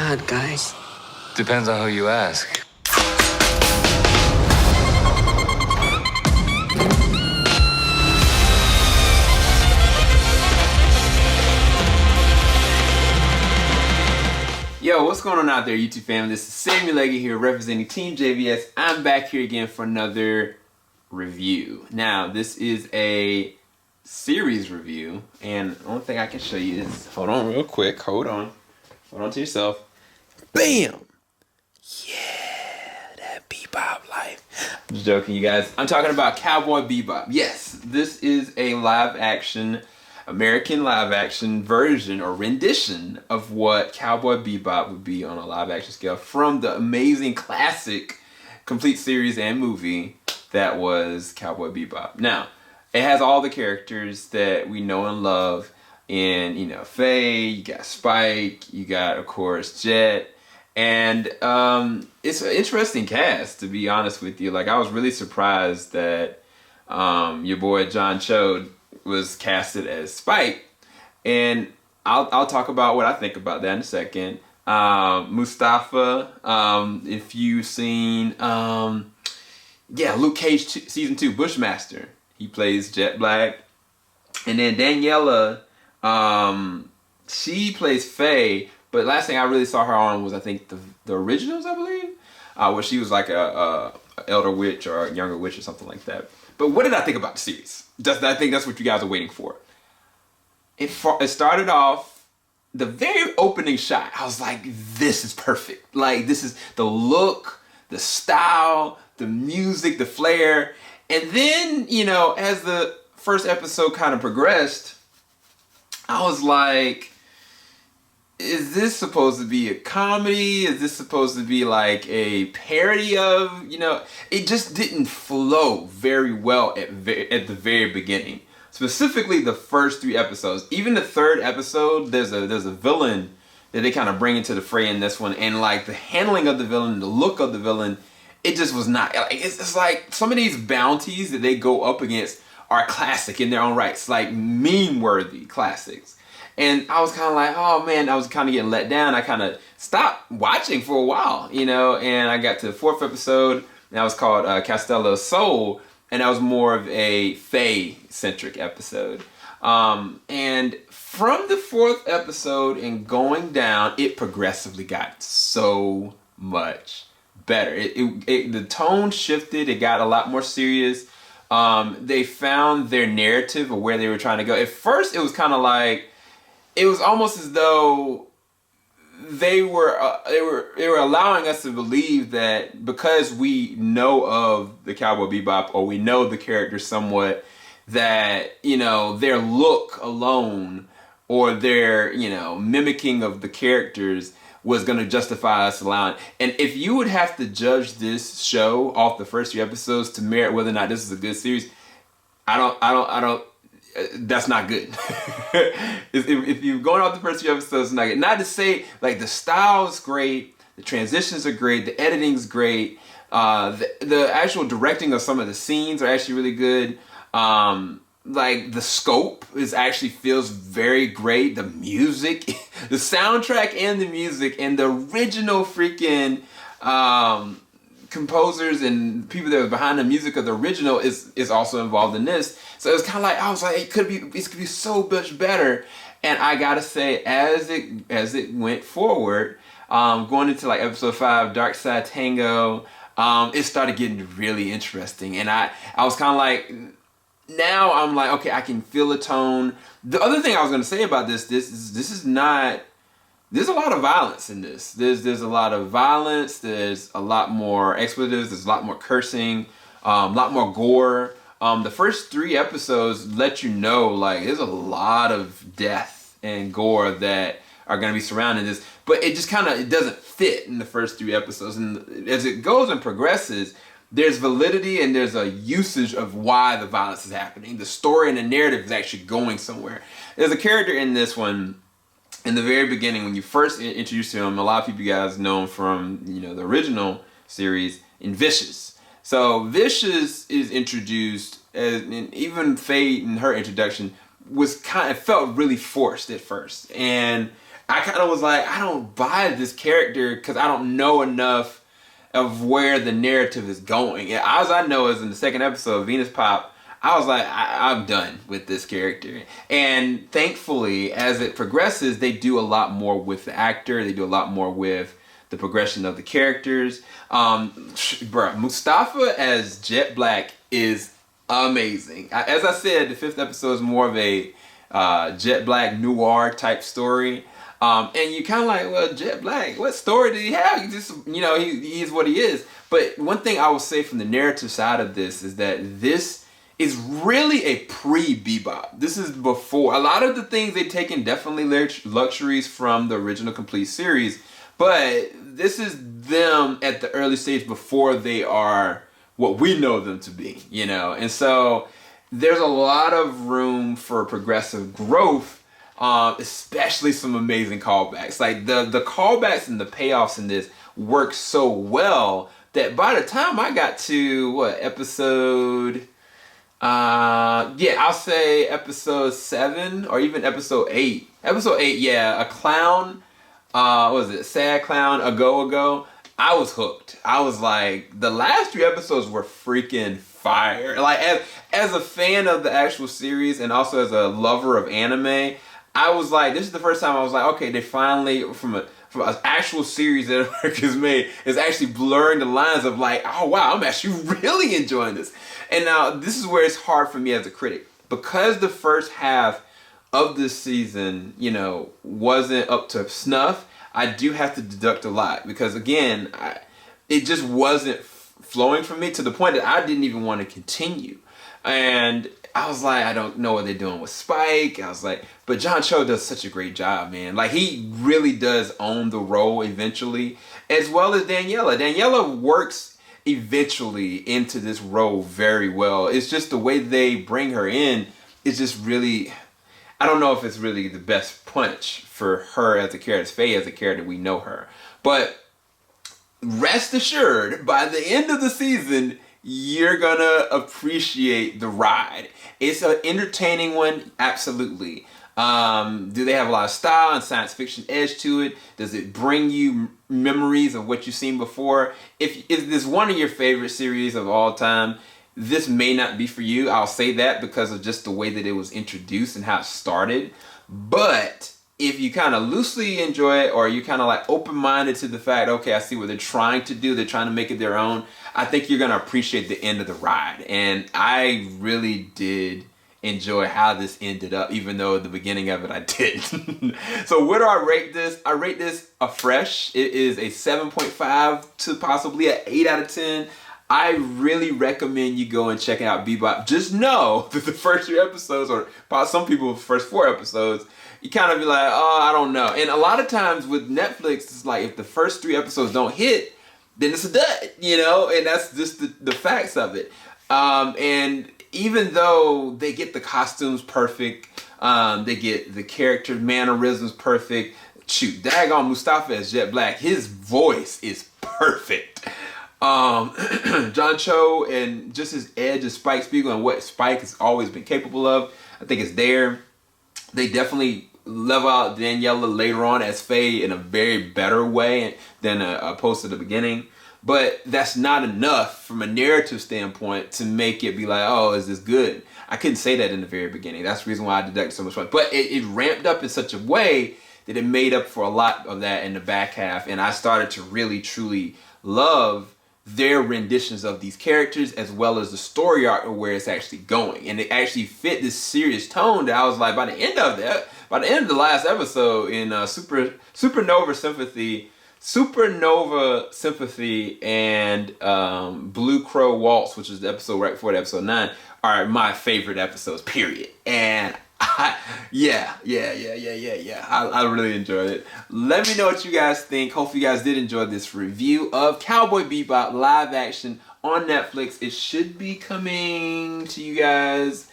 God, guys. Depends on who you ask. Yo, what's going on out there, YouTube fam? This is Samuel Leggy here representing TeamJVS. I'm back here again for another review. Now, this is a series review, and the only thing I can show you is, hold on real quick, hold on to yourself. Bam! Yeah, that bebop life. I'm just joking, you guys. I'm talking about Cowboy Bebop. Yes, this is a American live action version or rendition of what Cowboy Bebop would be on a live action scale from the amazing classic complete series and movie that was Cowboy Bebop. Now, it has all the characters that we know and love in, you know, Faye, you got Spike, you got, of course, Jet, and it's an interesting cast, to be honest with you. Like, I was really surprised that your boy John Cho was casted as Spike, and I'll talk about what I think about that in a second. Mustafa, if you've seen Luke Cage season 2 Bushmaster, he plays Jet Black, and then Daniela, she plays Faye, but last thing I really saw her on was, I think, the originals, I believe, where she was like a elder witch or a younger witch or something like that. But what did I think about the series? I think that's what you guys are waiting for. It started off, the very opening shot, I was like, this is perfect. Like, this is the look, the style, the music, the flair. And then, you know, as the first episode kind of progressed, I was like, is this supposed to be a comedy? Is this supposed to be like a parody of, you know, it just didn't flow very well at the very beginning. Specifically the first 3 episodes. Even the 3rd episode, there's a villain that they kind of bring into the fray in this one, and like the handling of the villain, the look of the villain, it just was not, it's like some of these bounties that they go up against are classic in their own rights, like meme-worthy classics. And I was kind of like, oh man, I was kind of getting let down. I kind of stopped watching for a while, you know, and I got to the 4th episode, and that was called Castello's Soul, and that was more of a Faye-centric episode. And from the 4th episode and going down, it progressively got so much better. The tone shifted, it got a lot more serious. They found their narrative of where they were trying to go. At first, it was kind of like, it was almost as though they were allowing us to believe that because we know of the Cowboy Bebop, or we know the characters somewhat, that, you know, their look alone or their, you know, mimicking of the characters was going to justify us allowing. And if you would have to judge this show off the first 3 episodes to merit whether or not this is a good series, I don't. That's not good. if you're going off the first 3 episodes, it's not good. Not to say, like, the style is great, the transitions are great, the editing's great, the actual directing of some of the scenes are actually really good. Like, the scope actually feels very great. The music, the soundtrack and the music, and the original freaking composers and people that were behind the music of the original is also involved in this. So it's kind of like, I was like, it could be so much better. And I gotta say, as it went forward, going into like episode 5, Dark Side Tango, it started getting really interesting. And I was kind of like, now I'm like, okay, I can feel the tone. The other thing I was gonna say about this is not. There's a lot of violence in this. There's a lot of violence. There's a lot more expletives. There's a lot more cursing. A lot more gore. The first 3 episodes let you know, like, there's a lot of death and gore that are going to be surrounding this. But it just it doesn't fit in the first 3 episodes. And as it goes and progresses, there's validity and there's a usage of why the violence is happening. The story and the narrative is actually going somewhere. There's a character in this one, in the very beginning, when you first introduced him, a lot of people, you guys know him from, you know, the original series, in Vicious. So Vicious is introduced, and even Faye in her introduction was felt really forced at first. And I kind of was like, I don't buy this character because I don't know enough of where the narrative is going. And as I know is in the second episode, Venus Pop, I was like, I'm done with this character. And thankfully, as it progresses, they do a lot more with the actor. They do a lot more with the progression of the characters. Bruh, Mustafa as Jet Black is amazing. As I said, the 5th episode is more of a Jet Black noir type story. And you kind of like, well, Jet Black, what story did he have? You just, he is what he is. But one thing I will say from the narrative side of this is that this is really a pre-Bebop. This is before. A lot of the things they've taken definitely luxuries from the original complete series, but this is them at the early stage before they are what we know them to be, And so there's a lot of room for progressive growth, especially some amazing callbacks. Like the callbacks and the payoffs in this work so well that by the time I got to episode... I'll say episode 7 or even episode 8. Episode 8, yeah, a clown, what was it, sad clown, a go. I was hooked. I was like, the last 3 episodes were freaking fire. Like, as a fan of the actual series and also as a lover of anime, I was like, this is the first time I was like, okay, they finally, from an actual series that America's made, is actually blurring the lines of like, oh wow, I'm actually really enjoying this. And now this is where it's hard for me as a critic. Because the first half of this season, wasn't up to snuff, I do have to deduct a lot. Because again, it just wasn't flowing for me to the point that I didn't even want to continue. And I was like, I don't know what they're doing with Spike. I was like, but John Cho does such a great job, man. Like, he really does own the role eventually, as well as Daniela. Daniela works eventually into this role very well. It's just the way they bring her in is just really, I don't know if it's really the best punch for her as a character, Faye as a character, we know her. But rest assured, by the end of the season, you're gonna appreciate the ride. It's an entertaining one, absolutely. Do they have a lot of style and science fiction edge to it? Does it bring you memories of what you've seen before? If this is one of your favorite series of all time, this may not be for you. I'll say that because of just the way that it was introduced and how it started. But if you kind of loosely enjoy it, or you kind of like open-minded to the fact, okay, I see what they're trying to do, they're trying to make it their own, I think you're going to appreciate the end of the ride. And I really did enjoy how this ended up, even though at the beginning of it I didn't. So where do I rate this? I rate this a fresh. It is a 7.5 to possibly an 8 out of 10. I really recommend you go and check out Bebop. Just know that the first 3 episodes, or some people the first 4 episodes, you kind of be like, oh, I don't know. And a lot of times with Netflix, it's like if the first 3 episodes don't hit, then it's a dud, and that's just the facts of it. And even though they get the costumes perfect, they get the character mannerisms perfect, shoot, daggone Mustafa as Jet Black, his voice is perfect. John Cho and just his edge of Spike Spiegel and what Spike has always been capable of, I think it's there. They definitely level out Daniela later on as Faye in a very better way than opposed to the beginning. But that's not enough from a narrative standpoint to make it be like, oh, is this good? I couldn't say that in the very beginning. That's the reason why I deducted so much fun. But it ramped up in such a way that it made up for a lot of that in the back half. And I started to really, truly love their renditions of these characters, as well as the story arc of where it's actually going. And it actually fit this serious tone that I was like, by the end of the last episode in Supernova Sympathy and Blue Crow Waltz, which is the episode right before episode 9, are my favorite episodes, period. And I really enjoyed it. Let me know what you guys think. Hopefully you guys did enjoy this review of Cowboy Bebop live action on Netflix. It should be coming to you guys.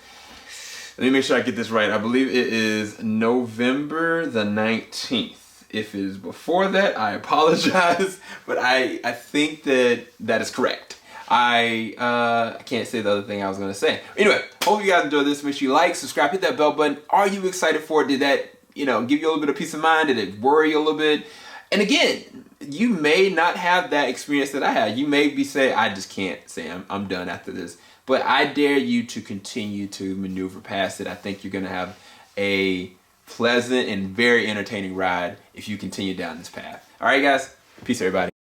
Let me make sure I get this right. I believe it is November the 19th. If it is before that, I apologize, but I think that is correct. I can't say the other thing I was going to say. Anyway, hope you guys enjoyed this. Make sure you like, subscribe, hit that bell button. Are you excited for it? Did that you know, give you a little bit of peace of mind? Did it worry you a little bit? And again, you may not have that experience that I had. You may be saying, I just can't say I'm done after this. But I dare you to continue to maneuver past it. I think you're going to have a pleasant and very entertaining ride if you continue down this path. All right, guys. Peace, everybody.